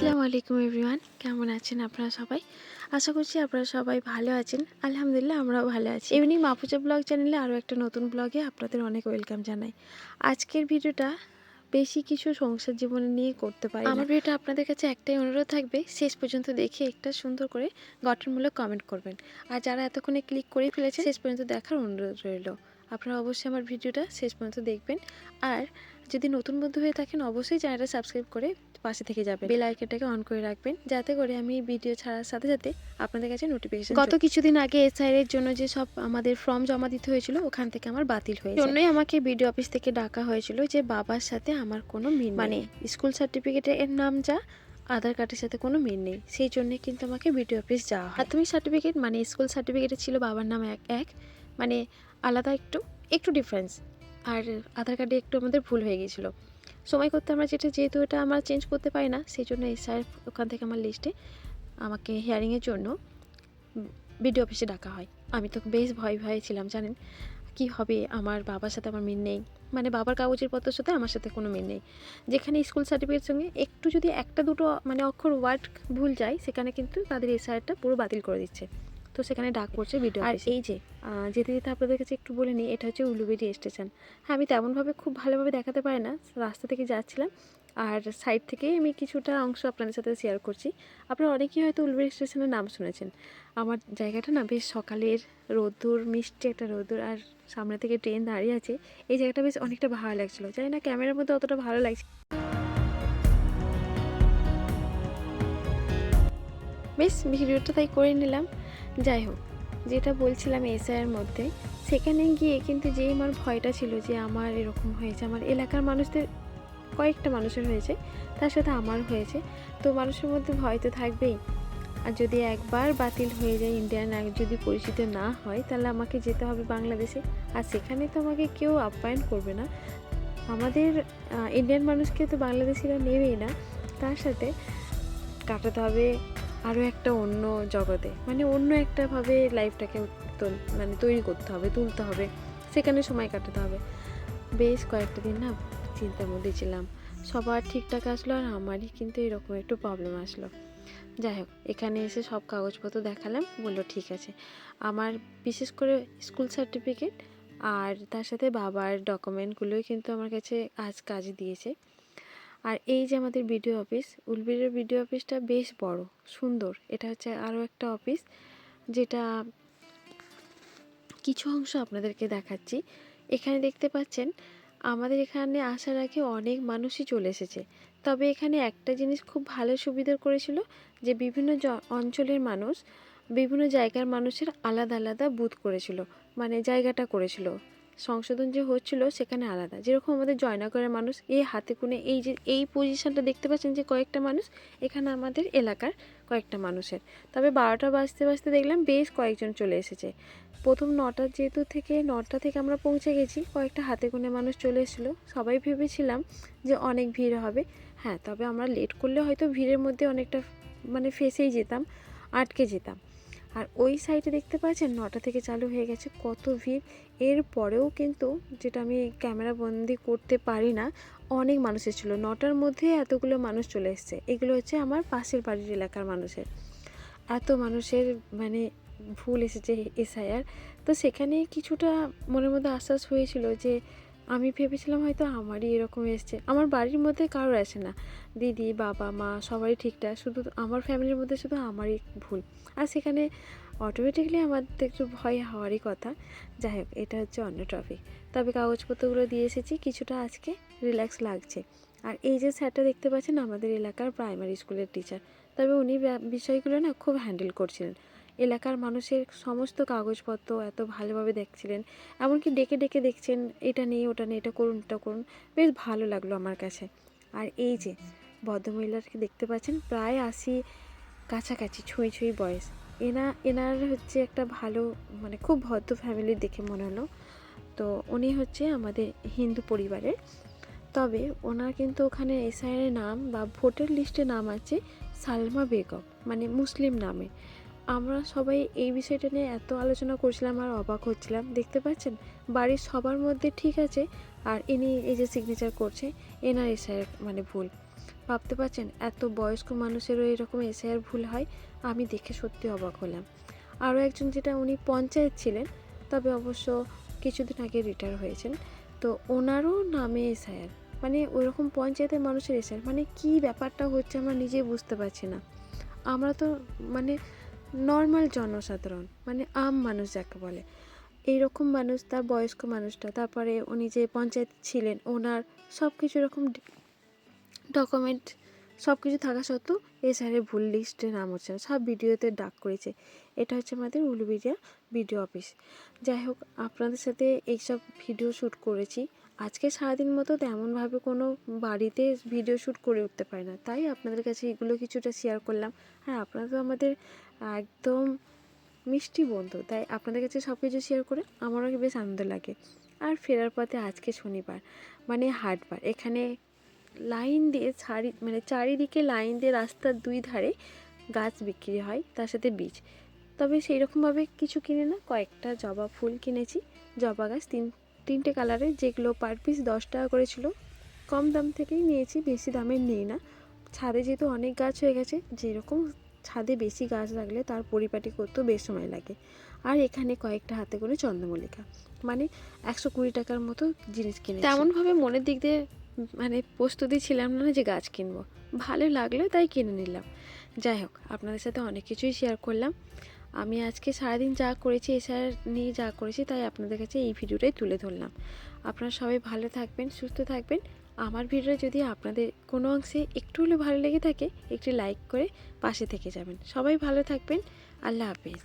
আসসালামু আলাইকুম এভরিওয়ান, কেমন আছেন আপনারা সবাই? আশা করছি আপনারা সবাই ভালো আছেন। আলহামদুলিল্লাহ আমরাও ভালো আছি। এমনি মাপুচা ব্লগ চ্যানেলে আরও একটা নতুন ব্লগে আপনাদের অনেক ওয়েলকাম জানাই। আজকের ভিডিওটা বেশি কিছু সংসার জীবনে নিয়ে করতে পারি আমার ভিডিওটা আপনাদের কাছে একটাই অনুরোধ থাকবে, শেষ পর্যন্ত দেখে একটা সুন্দর করে গঠনমূলক কমেন্ট করবেন। আর যারা এতক্ষণে ক্লিক করে ফেলেছে শেষ পর্যন্ত দেখার অনুরোধ রইল। আপনারা অবশ্যই আমার ভিডিওটা শেষ পর্যন্ত দেখবেন। আর যদি নতুন বন্ধু হয়ে থাকেন অবশ্যই চ্যানেলটা সাবস্ক্রাইব করে পাশে থেকে যাবেন, বেল আইকনটাকে অন করে রাখবেন যাতে করে আমি ভিডিও ছাড়ার সাথে সাথে আপনাদের কাছে নোটিফিকেশন। গত কিছুদিন আগে এসআইআর এর জন্য যে সব আমাদের ফর্ম জমা দিতে হয়েছিল ওখান থেকে আমার বাতিল হয়েছে, জন্যই আমাকে বিডিও অফিস থেকে ডাকা হয়েছিল যে বাবার সাথে আমার কোনো মিল মানে স্কুল সার্টিফিকেটের নাম যা আধার কার্ডের সাথে কোনো মিল নেই, সেই জন্যে কিন্তু আমাকে বিডিও অফিস যাওয়া হয়। প্রাথমিক সার্টিফিকেট মানে স্কুল সার্টিফিকেটে ছিল বাবার নাম এক মানে আলাদা একটু একটু ডিফারেন্স, আর আধার কার্ডে একটু আমাদের ভুল হয়ে গিয়েছিলো সময় করতে। আমরা যেহেতু এটা আমরা চেঞ্জ করতে পারি না, সেই জন্য স্যার ওখান থেকে আমার লিস্টে আমাকে হিয়ারিংয়ের জন্য বিডিও অফিসে ডাকা হয়। আমি তো বেশ ভয় ছিলাম, জানেন কি হবে, আমার বাবার সাথে আমার মিল নেই, মানে বাবার কাগজের পত্রের সাথে আমার সাথে কোনো মিল নেই। যেখানে স্কুল সার্টিফিকেটের সঙ্গে একটু যদি একটা দুটো মানে অক্ষর ওয়ার্ড ভুল যায় সেখানে কিন্তু তাদের এসআইআরটা পুরো বাতিল করে দিচ্ছে। তো সেখানে ডাক পড়ছে ভিডিও। আর এই যে যেতে যেতে আপনাদের কাছে একটু বলে নিই, এটা হচ্ছে উলুবেড়ি স্টেশন। হ্যাঁ, আমি তেমনভাবে খুব ভালোভাবে দেখাতে পারি না, রাস্তা থেকে যাচ্ছিলাম আর সাইড থেকেই আমি কিছুটা অংশ আপনাদের সাথে শেয়ার করছি। আপনারা অনেকেই হয়তো উলুবেড়ি স্টেশনের নাম শুনেছেন। আমার জায়গাটা না বেশ সকালের রোদ্দুর, মিষ্টি একটা রোদ্দুর, আর সামনে থেকে ট্রেন দাঁড়িয়ে আছে। এই জায়গাটা বেশ অনেকটা ভালো লাগছিলো, জানি না ক্যামেরার মধ্যে অতটা ভালো লাগছে। বেশ ভিডিওটা তাই করে নিলাম। যাই হোক, যেটা বলছিলাম এসআইয়ের মধ্যে, সেখানে গিয়ে কিন্তু যেই আমার ভয়টা ছিল যে আমার এরকম হয়েছে, আমার এলাকার মানুষদের কয়েকটা মানুষের হয়েছে, তার সাথে আমার হয়েছে, তো মানুষের মধ্যে ভয় তো থাকবেই। আর যদি একবার বাতিল হয়ে যায়, ইন্ডিয়ান যদি পরিচিত না হয়, তাহলে আমাকে যেতে হবে বাংলাদেশে। আর সেখানে তো আমাকে কেউ আপ্যায়ন করবে না, আমাদের ইন্ডিয়ান মানুষকে তো বাংলাদেশিরা নেবেই না। তার সাথে কাটাতে হবে আরও একটা অন্য জগতে, মানে অন্য একটাভাবে লাইফটাকে মানে তৈরি করতে হবে, তুলতে হবে, সেখানে সময় কাটাতে হবে। বেশ কয়েকটা দিন না চিন্তার মধ্যে ছিলাম, সবার ঠিকঠাক আসলো আর আমারই কিন্তু এরকম একটু প্রবলেম আসলো। যাই হোক, এখানে এসে সব কাগজপত্র দেখালাম, বললো ঠিক আছে। আমার বিশেষ করে স্কুল সার্টিফিকেট আর তার সাথে বাবার ডকুমেন্টগুলোই কিন্তু আমার কাছে আজ কাজে দিয়েছে। আর এই যে আমাদের বিডিও অফিস, উলবেড়ির বিডিও অফিসটা বেশ বড় সুন্দর। এটা হচ্ছে আরও একটা অফিস, যেটা কিছু অংশ আপনাদেরকে দেখাচ্ছি। এখানে দেখতে পাচ্ছেন আমাদের এখানে আসার আগে অনেক মানুষই চলে এসেছে, তবে এখানে একটা জিনিস খুব ভালো সুবিধা করেছিল যে বিভিন্ন অঞ্চলের মানুষ, বিভিন্ন জায়গার মানুষের আলাদা আলাদা বুথ করেছিল, মানে জায়গাটা করেছিল, সংশোধন যে হচ্ছিল সেখানে আলাদা। যেরকম আমাদের জয়নগরের মানুষ এই হাতে কোণে এই যে এই পজিশনটা দেখতে পাচ্ছেন যে কয়েকটা মানুষ, এখানে আমাদের এলাকার কয়েকটা মানুষের। তবে 12টা বাজতে দেখলাম বেশ কয়েকজন চলে এসেছে। প্রথম 9টা থেকে আমরা পৌঁছে গেছি, কয়েকটা হাতে গোনে মানুষ চলে এসেছিলো। সবাই ভেবেছিলাম যে অনেক ভিড় হবে, হ্যাঁ, তবে আমরা লেট করলে হয়তো ভিড়ের মধ্যে অনেকটা মানে ফেসেই যেতাম, আটকে যেতাম। আর ওই সাইডে দেখতে পাচ্ছেন 9টা থেকে চালু হয়ে গেছে, কত ভিড়। এর পরেও কিন্তু, যেটা আমি ক্যামেরা বন্দি করতে পারি না, অনেক মানুষ এসেছিলো। 9টার মধ্যে এতগুলো মানুষ চলে এসছে। এগুলো হচ্ছে আমার পাশের বাড়ির এলাকার মানুষের। এত মানুষের মানে ভুল এসেছে এসআইআর। তো সেখানে কিছুটা মনের মধ্যে আশ্বাস হয়েছিল যে আমি ভেবেছিলাম হয়তো আমারই এরকম এসছে, আমার বাড়ির মধ্যে কারোর আসে না, দিদি বাবা মা সবারই ঠিকঠাক, শুধু আমার ফ্যামিলির মধ্যে শুধু আমারই ভুল। আর সেখানে অটোমেটিকলি আমার তো একটু ভয় হওয়ারই কথা। যাই হোক, এটা হচ্ছে অন্য টপিক। তবে কাগজপত্রগুলো দিয়ে এসেছি, কিছুটা আজকে রিল্যাক্স লাগছে। আর এই যে স্যারটা দেখতে পাচ্ছেন আমাদের এলাকার প্রাইমারি স্কুলের টিচার, তবে উনি বিষয়গুলো না খুব হ্যান্ডেল করছিলেন। এলাকার মানুষের সমস্ত কাগজপত্র এত ভালোভাবে দেখছিলেন, এমনকি ডেকে ডেকে দেখছেন এটা নেই ওটা নেই, এটা করুন এটা করুন, বেশ ভালো লাগলো আমার কাছে। আর এই যে ভদ্রমহিলাকে দেখতে পাচ্ছেন, প্রায় 80 কাছাকাছি, ছুঁই বয়স। এনার হচ্ছে একটা ভালো মানে খুব ভদ্র ফ্যামিলির দেখে মনে হলো। তো উনি হচ্ছে আমাদের হিন্দু পরিবারের, তবে ওনার কিন্তু ওখানে এসআইয়ের নাম বা ভোটার লিস্টে নাম আছে সালমা বেগম, মানে মুসলিম নামে। আমরা সবাই এই বিষয়টা নিয়ে এত আলোচনা করছিলাম আর অবাক হচ্ছিলাম। দেখতে পাচ্ছেন বাড়ির সবার মধ্যে ঠিক আছে, আর ইনি এই যে সিগনেচার করছে, এনার এসআইয়ের মানে ভুল। ভাবতে পারছেন এত বয়স্ক মানুষেরও এরকম এসআইআর ভুল হয়? আমি দেখে সত্যি অবাক হলাম। আরও একজন যেটা উনি পঞ্চায়েত ছিলেন, তবে অবশ্য কিছুদিন আগে রিটায়ার হয়েছেন, তো ওনারও নামে এসআইআর, মানে ওইরকম পঞ্চায়েতের মানুষের এসআইআর, মানে কি ব্যাপারটা হচ্ছে আমরা নিজেই বুঝতে পারছি না। আমরা তো মানে নর্মাল জনসাধারণ, মানে আম মানুষ যাকে বলে, এইরকম মানুষ, তার বয়স্ক মানুষটা, তারপরে উনি যে পঞ্চায়েত ছিলেন ওনার সব কিছু এরকম ডকুমেন্ট সব কিছু থাকা সত্ত্বেও এসআইআরের ভুল লিস্টে নাম হচ্ছে না, সব ভিডিওতে ডাক করেছে। এটা হচ্ছে আমাদের উলুবেড়িয়া বিডিও অফিস। যাই হোক, আপনাদের সাথে এইসব ভিডিও শ্যুট করেছি। আজকে সারাদিন মতো তেমনভাবে কোনো বাড়িতে ভিডিও শ্যুট করে উঠতে পারি না, তাই আপনাদের কাছে এগুলো কিছুটা শেয়ার করলাম। আর আপনারা তো আমাদের একদম মিষ্টি বন্ধু, তাই আপনাদের কাছে সব কিছু শেয়ার করে আমারও বেশ আনন্দ লাগে। আর ফেরার পথে আজকে শনিবার, মানে হাটবার, এখানে লাইন দিয়ে মানে চারিদিকে লাইন দিয়ে রাস্তার দুই ধারে গাছ বিক্রি হয়, তার সাথে বীজ। তবে সেই রকমভাবে কিছু কিনে না, কয়েকটা জবা ফুল কিনেছি, জবা গাছ তিনটে কালারের, যেগুলো পার পিস 10 টাকা করেছিল। কম দাম থেকেই নিয়েছি, বেশি দামের নিই না। ছাদে যেহেতু অনেক গাছ হয়ে গেছে, যেরকম ছাদে বেশি গাছ লাগলে তার পরিপাটি করতেও বেশ সময় লাগে। আর এখানে কয়েকটা হাতে করে চন্দ্রমল্লিকা, মানে 120 টাকার মতো জিনিস কিনেছি। তেমনভাবে মনের দিক দিয়ে মানে প্রস্তুতি ছিলাম না যে গাছ কিনবো, ভালো লাগলো তাই কিনে নিলাম। যাই হোক, আপনাদের সাথে অনেক কিছুই শেয়ার করলাম। আমি আজকে সারাদিন যা করেছি, এছাড়া নিয়ে যা করেছি, তাই আপনাদের কাছে এই ভিডিওটাই তুলে ধরলাম। আপনারা সবাই ভালো থাকবেন, সুস্থ থাকবেন। আমার ভিডিও যদি আপনাদের কোনো অংশে একটু হলেও ভালো লেগে থাকে, একটু লাইক করে পাশে থেকে যাবেন। সবাই ভালো থাকবেন। আল্লাহ হাফেজ।